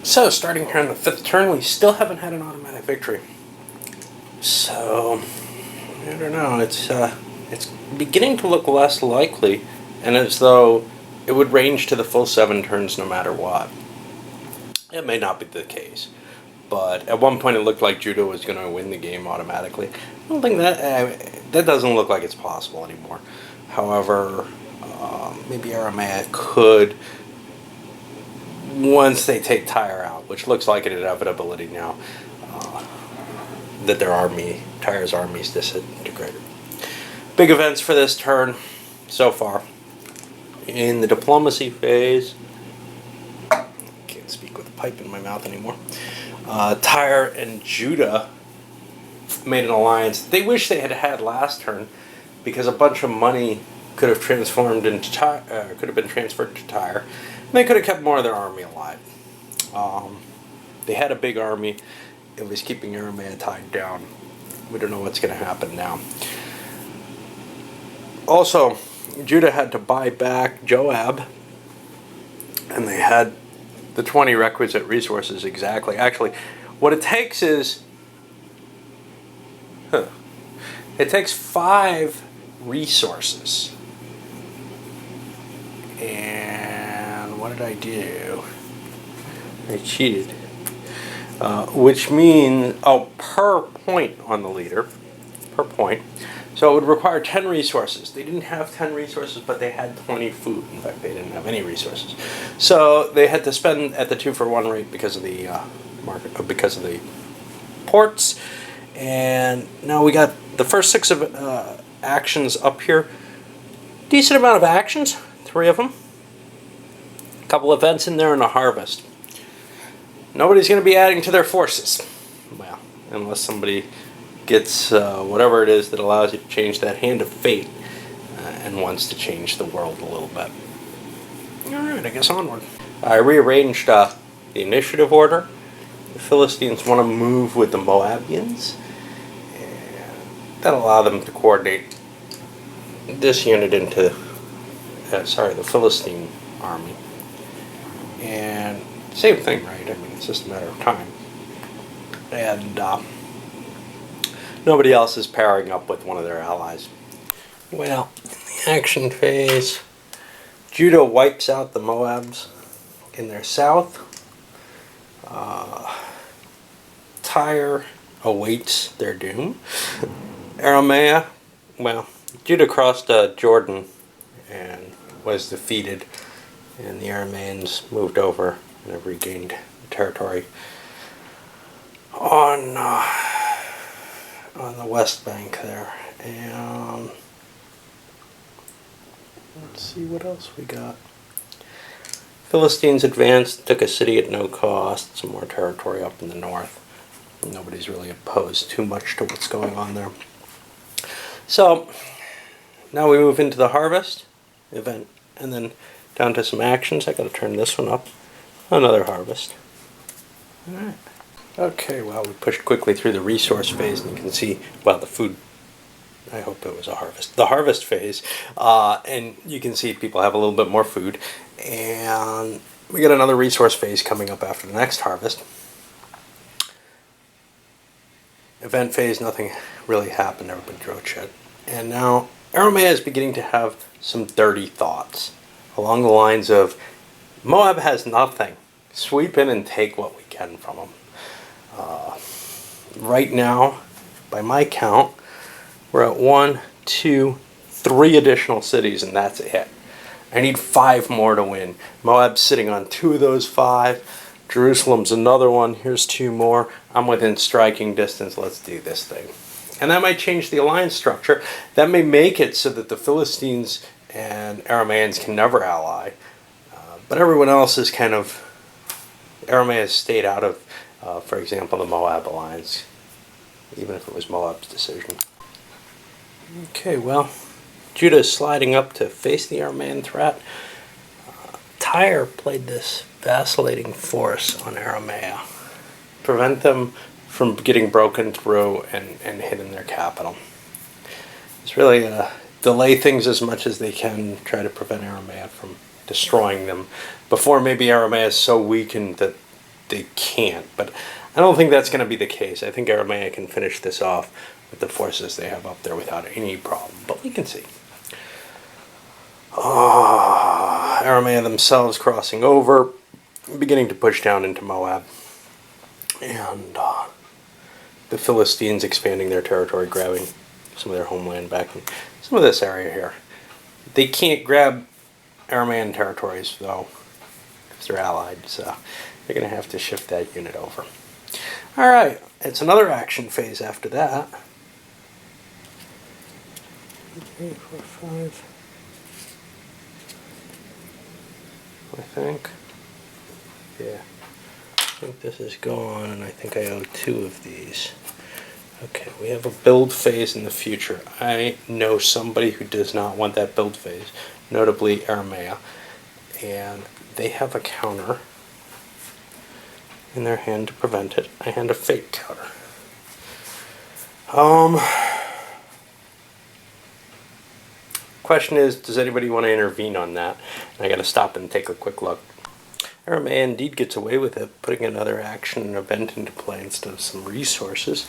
So, starting here on the 5th turn, we still haven't had an automatic victory. So, I don't know, it's beginning to look less likely, and as though it would range to the full 7 turns no matter what. It may not be the case, but at one point it looked like Judah was going to win the game automatically. I don't think that doesn't look like it's possible anymore. However, maybe Aramea could, once they take Tyre out, which looks like an inevitability now, that Tyre's army's disintegrated. Big events for this turn so far. In the diplomacy phase, can't speak with a pipe in my mouth anymore. Tyre and Judah made an alliance they wish they had had last turn, because a bunch of money could have transformed into could have been transferred to Tyre, and they could have kept more of their army alive. They had a big army. It was keeping Aramea tied down. We don't know what's going to happen now. Also, Judah had to buy back Joab, and they had the 20 requisite resources exactly. Actually, what it takes is... It takes 5 resources. And what did I do? I cheated. Which means, per point on the leader. Per point. So it would require 10 resources. They didn't have 10 resources, but they had 20 food. In fact, they didn't have any resources. So they had to spend at the 2-for-1 rate because of the because of the ports. And now we got the first 6 of actions up here. Decent amount of actions, 3 of them. A couple events in there and a harvest. Nobody's going to be adding to their forces. Well, unless somebody gets whatever it is that allows you to change that hand of fate and wants to change the world a little bit. Alright, I guess onward. I rearranged the initiative order. The Philistines want to move with the Moabians, and that'll allow them to coordinate this unit into the Philistine army. And same thing, right? I mean, it's just a matter of time. And nobody else is pairing up with one of their allies. Well, in the action phase, Judah wipes out the Moabs in their south. Tyre awaits their doom. Aramea, well, Judah crossed Jordan and was defeated, and the Arameans moved over and have regained territory on the west bank there. And let's see what else we got. Philistines advanced, took a city at no cost, some more territory up in the north. Nobody's really opposed too much to what's going on there. So now we move into the harvest event, and then down to some actions. I got to turn this one up. Another harvest. All right. Okay, well, we pushed quickly through the resource phase, and you can see, well, the food, I hope it was a harvest. The harvest phase, and you can see people have a little bit more food, and we got another resource phase coming up after the next harvest. Event phase, nothing really happened, everybody drove shit. And now, Aramea is beginning to have some dirty thoughts, along the lines of, Moab has nothing. Sweep in and take what we can from them. Right now, by my count, we're at 1, 2, 3 additional cities, and that's it. I need 5 more to win. Moab's sitting on 2 of those 5. Jerusalem's another one. Here's 2 more. I'm within striking distance. Let's do this thing. And that might change the alliance structure. That may make it so that the Philistines and Arameans can never ally. But everyone else is kind of... Aramea has stayed out of, for example, the Moab alliance, even if it was Moab's decision. Okay, well, Judah is sliding up to face the Aramean threat. Tyre played this vacillating force on Aramea, prevent them from getting broken through and hitting their capital. It's really delay things as much as they can, try to prevent Aramea from destroying them before maybe Aramea is so weakened that they can't. But I don't think that's going to be the case. I think Aramea can finish this off with the forces they have up there without any problem. But we can see. Aramea themselves crossing over, beginning to push down into Moab. And the Philistines expanding their territory, grabbing some of their homeland back in some of this area here. They can't grab Aramaean territories, though, because they're allied, so they're going to have to shift that unit over. Alright, it's another action phase after that. 3, 4, 5. I think. Yeah. I think this is gone, and I think I owe 2 of these. Okay, we have a build phase in the future. I know somebody who does not want that build phase, notably Aramea, and they have a counter in their hand to prevent it. I hand a fate counter. Question is, does anybody want to intervene on that? And I got to stop and take a quick look. Aramea indeed gets away with it, putting another action and event into play instead of some resources.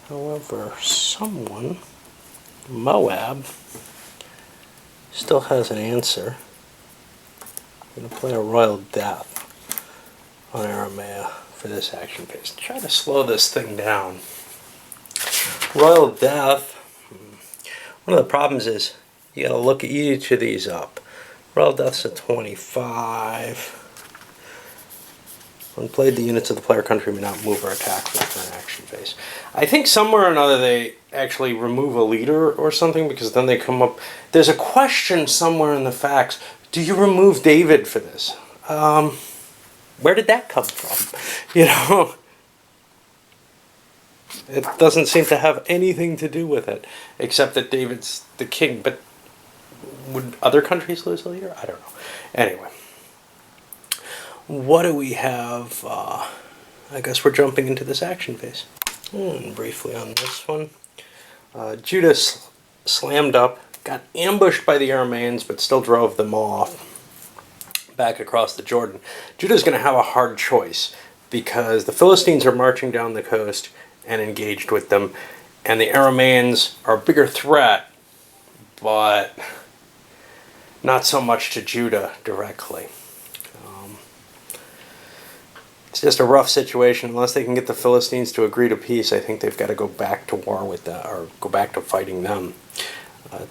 However, someone, Moab, still has an answer. I'm going to play a Royal Death on Aramea for this action phase. Try to slow this thing down. Royal Death, one of the problems is you got to look each of these up. Royal Death's a 25. When played, the units of the player country may not move or attack for the current action phase. I think somewhere or another they actually remove a leader or something, because then they come up... There's a question somewhere in the facts. Do you remove David for this? Where did that come from? You know? It doesn't seem to have anything to do with it, except that David's the king. But would other countries lose a leader? I don't know. Anyway. What do we have? I guess we're jumping into this action phase. And briefly on this one. Judah slammed up, got ambushed by the Arameans, but still drove them off back across the Jordan. Judah's going to have a hard choice, because the Philistines are marching down the coast and engaged with them, and the Arameans are a bigger threat, but not so much to Judah directly. It's just a rough situation. Unless they can get the Philistines to agree to peace, I think they've got to go back to war with them, or go back to fighting them.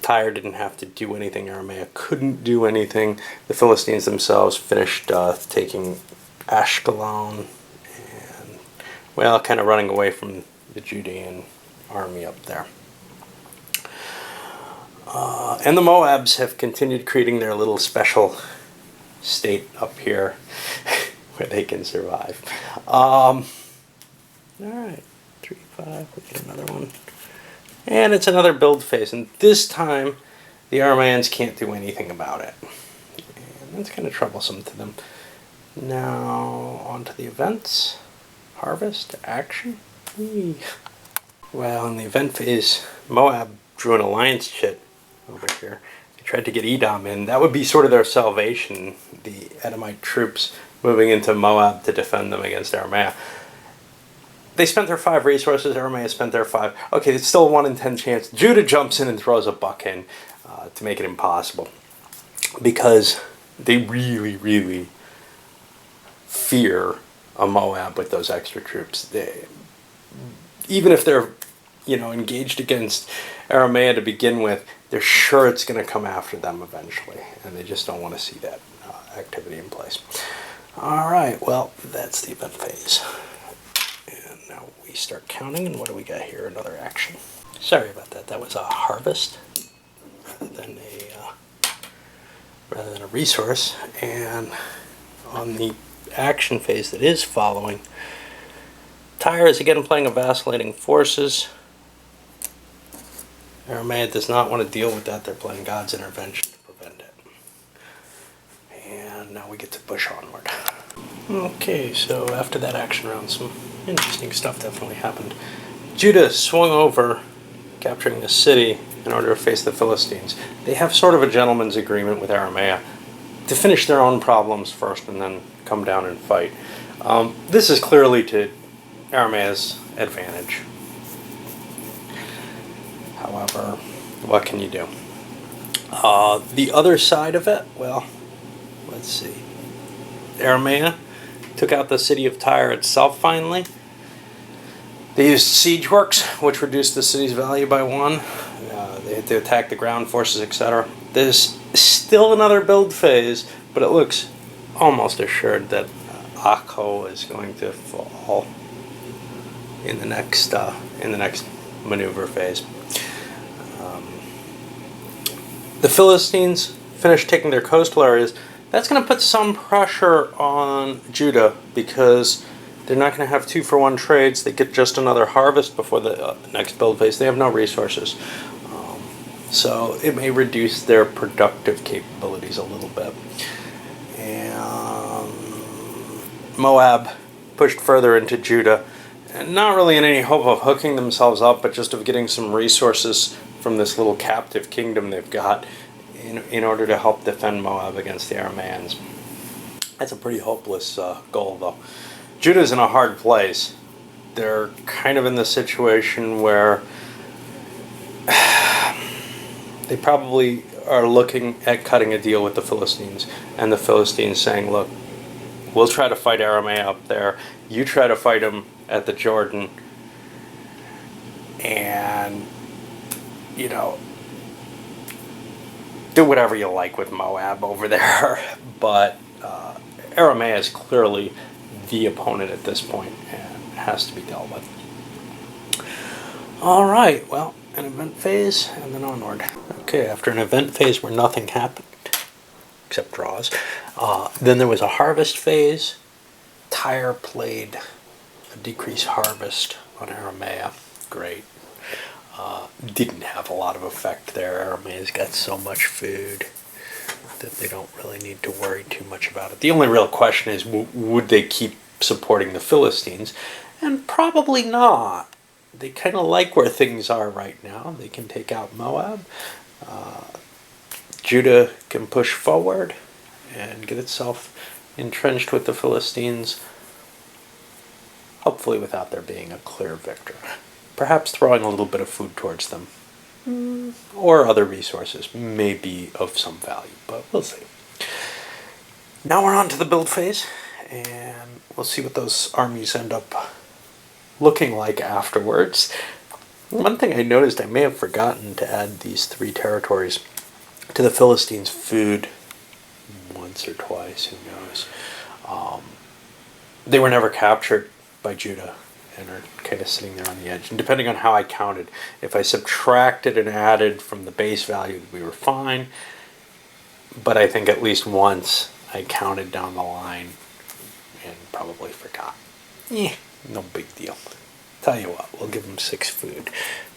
Tyre didn't have to do anything. Aramea couldn't do anything. The Philistines themselves finished taking Ashkelon and, well, kind of running away from the Judean army up there. And the Moabs have continued creating their little special state up here where they can survive. Alright, 3, 5, we get another one. And it's another build phase, and this time the Arameans can't do anything about it. And that's kind of troublesome to them. Now, on to the events. Harvest, action. Whee. Well, in the event phase, Moab drew an alliance chit over here. They tried to get Edom in. That would be sort of their salvation, the Edomite troops moving into Moab to defend them against Aramea. They spent their 5 resources. Aramea spent their 5. Okay, it's still a 1 in 10 chance. Judah jumps in and throws a buck in to make it impossible, because they really, really fear a Moab with those extra troops. Even if they're, engaged against Aramea to begin with, they're sure it's going to come after them eventually, and they just don't want to see that activity in place. All right, well, that's the event phase. And now we start counting, and what do we got here? Another action. Sorry about that. That was a harvest rather than a resource. And on the action phase that is following, Tyre is again playing a vacillating forces. Aramea does not want to deal with that. They're playing God's intervention to prevent it. And now we get to push onward. Okay, so after that action round, some interesting stuff definitely happened. Judah swung over, capturing the city in order to face the Philistines. They have sort of a gentleman's agreement with Aramea, to finish their own problems first and then come down and fight. This is clearly to Aramaea's advantage. However, what can you do? The other side of it, well, let's see. Aramea took out the city of Tyre itself finally. They used siege works, which reduced the city's value by 1. They had to attack the ground forces, etc. There's still another build phase, but it looks almost assured that Akko is going to fall in the next maneuver phase. The Philistines finished taking their coastal areas. That's going to put some pressure on Judah because they're not going to have 2-for-1 trades. They get just another harvest before the next build phase. They have no resources. So it may reduce their productive capabilities a little bit. And Moab pushed further into Judah, and not really in any hope of hooking themselves up, but just of getting some resources from this little captive kingdom they've got in order to help defend Moab against the Aramaeans. That's a pretty hopeless goal, though. Judah's in a hard place. They're kind of in the situation where they probably are looking at cutting a deal with the Philistines, and the Philistines saying, look, we'll try to fight Aramea up there, you try to fight them at the Jordan, and, you know, do whatever you like with Moab over there. But Aramea is clearly the opponent at this point and has to be dealt with. All right, well, an event phase and then onward. Okay, after an event phase where nothing happened except draws, then there was a harvest phase. Tyre played a decreased harvest on Aramea. Great. Didn't have a lot of effect there. Aramaea's got so much food that they don't really need to worry too much about it. The only real question is, would they keep supporting the Philistines? And probably not. They kind of like where things are right now. They can take out Moab. Judah can push forward and get itself entrenched with the Philistines, hopefully without there being a clear victor. Perhaps throwing a little bit of food towards them or other resources may be of some value, but we'll see. Now we're on to the build phase, and we'll see what those armies end up looking like afterwards. One thing I noticed, I may have forgotten to add these 3 territories to the Philistines' food once or twice, who knows. They were never captured by Judah and are kind of sitting there on the edge. And depending on how I counted, if I subtracted and added from the base value, we were fine. But I think at least once I counted down the line and probably forgot. No big deal. Tell you what, we'll give them 6 food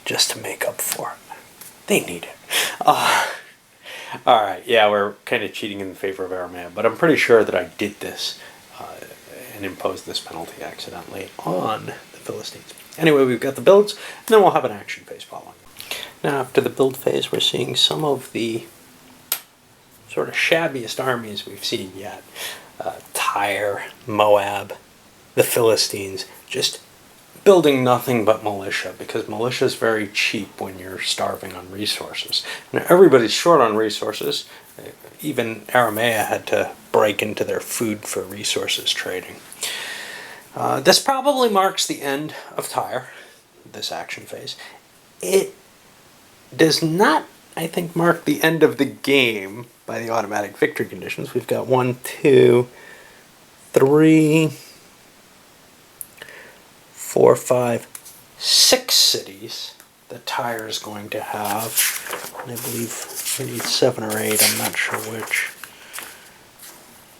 just to make up for it. They need it. Alright, yeah, we're kind of cheating in favor of Aramea, but I'm pretty sure that I did this and imposed this penalty accidentally on the Philistines. Anyway, we've got the builds, and then we'll have an action phase following. Now, after the build phase, we're seeing some of the sort of shabbiest armies we've seen yet. Tyre, Moab, the Philistines, just building nothing but militia, because militia is very cheap when you're starving on resources. Now, everybody's short on resources. Even Aramea had to break into their food for resources trading. This probably marks the end of Tyre, this action phase. It does not, I think, mark the end of the game by the automatic victory conditions. We've got 1, 2, 3, 4, 5, 6 cities that Tyre is going to have. And I believe we need 7 or 8, I'm not sure which.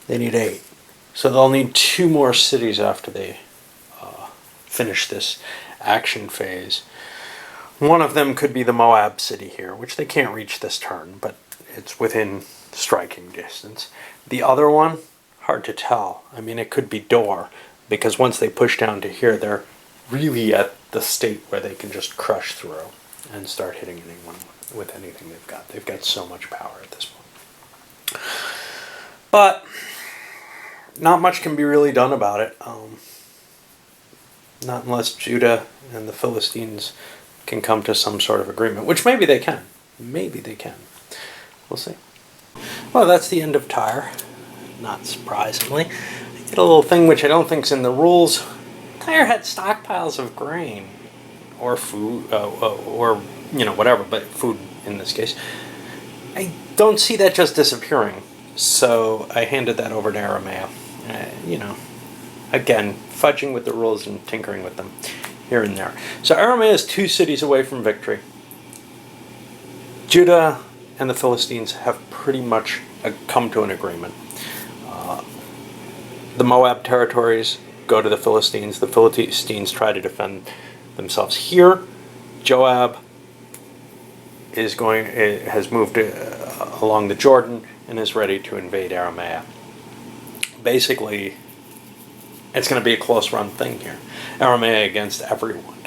They need 8. So they'll need 2 more cities after they finish this action phase. One of them could be the Moab city here, which they can't reach this turn, but it's within striking distance. The other one, hard to tell. I mean, it could be Dor, because once they push down to here, they're really at the state where they can just crush through and start hitting anyone with anything they've got. They've got so much power at this point. But not much can be really done about it. Not unless Judah and the Philistines can come to some sort of agreement, which maybe they can. Maybe they can. We'll see. Well, that's the end of Tyre. Not surprisingly. I did a little thing which I don't think's in the rules. Tyre had stockpiles of grain or food, or whatever, but food in this case. I don't see that just disappearing, so I handed that over to Aramea. Again, fudging with the rules and tinkering with them here and there. So Aramea is 2 cities away from victory. Judah and the Philistines have pretty much come to an agreement. The Moab territories go to the Philistines. The Philistines try to defend themselves here. Joab has moved along the Jordan and is ready to invade Aramea. Basically, it's going to be a close run thing here. Aramea against everyone.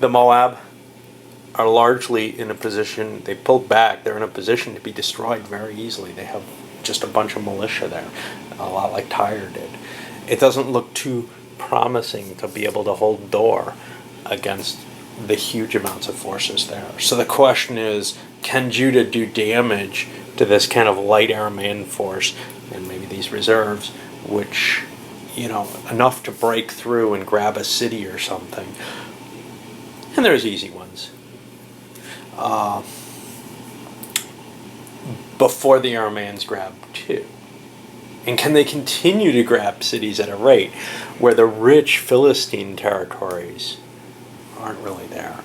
The Moab are largely in a position, they pulled back, they're in a position to be destroyed very easily. They have just a bunch of militia there, a lot like Tyre did. It doesn't look too promising to be able to hold door against the huge amounts of forces there. So the question is, can Judah do damage to this kind of light Aramean force, and maybe these reserves, which, enough to break through and grab a city or something? And there's easy ones. Before the Arameans grab 2. And can they continue to grab cities at a rate where the rich Philistine territories aren't really there,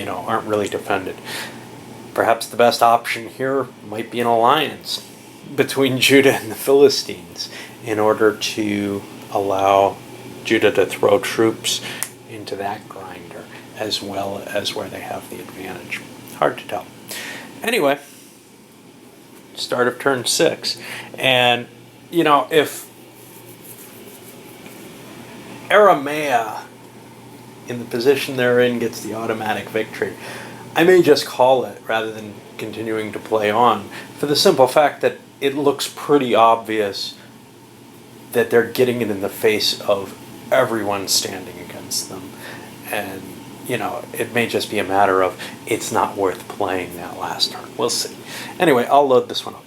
aren't really defended? Perhaps the best option here might be an alliance between Judah and the Philistines in order to allow Judah to throw troops into that grinder as well as where they have the advantage. Hard to tell. Anyway, start of turn 6. And, if Aramea, in the position they're in, gets the automatic victory, I may just call it rather than continuing to play on, for the simple fact that it looks pretty obvious that they're getting it in the face of everyone standing against them. And, it may just be a matter of it's not worth playing that last turn. We'll see. Anyway, I'll load this one up.